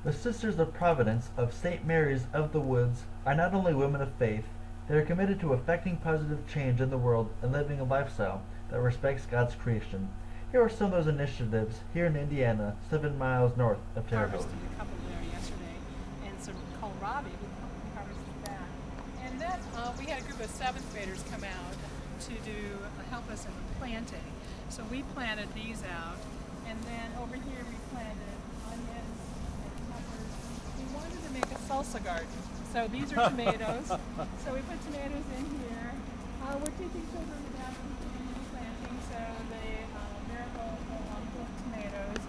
The Sisters of Providence of St. Mary's of the Woods are not only women of faith, they are committed to effecting positive change in the world and living a lifestyle that respects God's creation. Here are some of those initiatives here in Indiana, 7 miles north of Terre Haute. Harvested a couple there yesterday, and some kohlrabi. We harvested that, and then we had a group of seventh graders come out to help us in the planting. So we planted these out, and then over here we planted onions and peppers. We wanted to make a salsa garden. So these are tomatoes. So we put tomatoes in here. We're teaching children about planting, so they marigold tomatoes.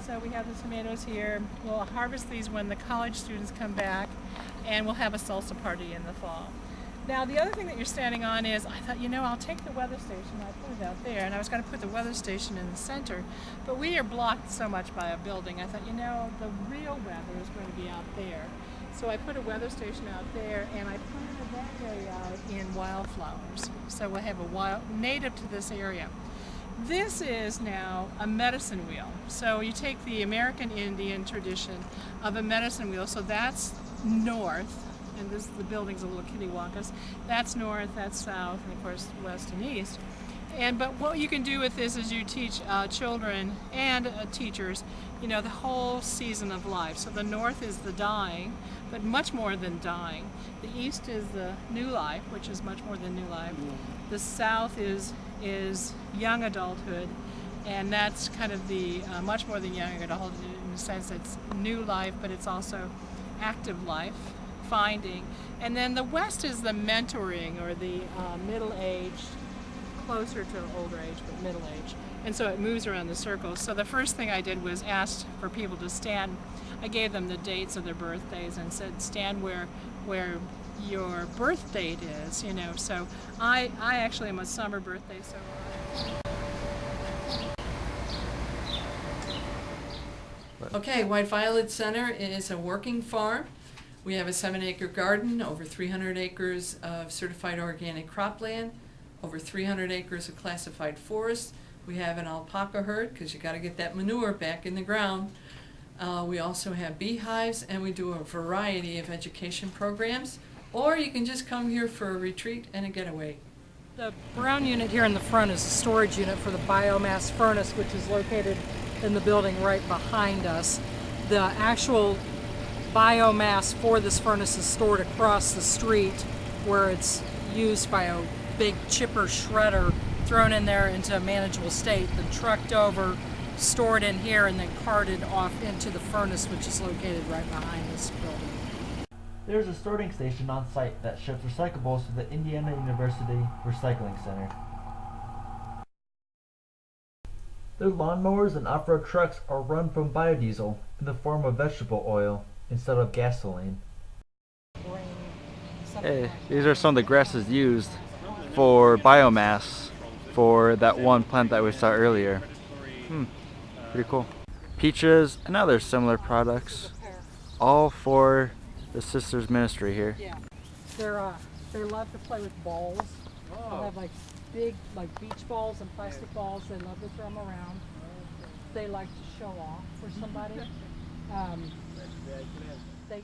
So we have the tomatoes here. We'll harvest these when the college students come back, and we'll have a salsa party in the fall. Now the other thing that you're standing on is, I thought, I'll take the weather station. I put it out there, and I was going to put the weather station in the center, but we are blocked so much by a building. I thought, the real weather is going to be out there. So I put a weather station out there, and I planted that area out in wildflowers. So we'll have a native to this area. This is now a medicine wheel. So you take the American Indian tradition of a medicine wheel. So that's north, and the building's a little kittywampus. That's north, that's south, and of course west and east. But what you can do with this is you teach children and teachers, the whole season of life. So the north is the dying, but much more than dying. The east is the new life, which is much more than new life. The south is young adulthood, and that's kind of the much more than young adulthood in the sense it's new life, but it's also active life, finding. And then the west is the mentoring, or the middle-aged, closer to older age, but middle age. And so it moves around the circles. So the first thing I did was asked for people to stand. I gave them the dates of their birthdays and said, stand where your birth date is, So I actually am a summer birthday, so. Okay, White Violet Center is a working farm. We have a 7-acre garden, over 300 acres of certified organic cropland, over 300 acres of classified forest. We have an alpaca herd, because you got to get that manure back in the ground. We also have beehives, and we do a variety of education programs. Or you can just come here for a retreat and a getaway. The brown unit here in the front is a storage unit for the biomass furnace, which is located in the building right behind us. The actual biomass for this furnace is stored across the street, where it's used by a big chipper shredder, thrown in there into a manageable state, then trucked over, stored in here, and then carted off into the furnace, which is located right behind this building. There is a sorting station on site that ships recyclables to the Indiana University Recycling Center. Their lawnmowers and off-road trucks are run from biodiesel in the form of vegetable oil instead of gasoline. Hey, these are some of the grasses used for biomass for that one plant that we saw earlier. Pretty cool. Peaches and other similar products, all for the Sisters Ministry here. Yeah, they love to play with balls. They have big beach balls and plastic balls. They love to throw them around. They like to show off for somebody. They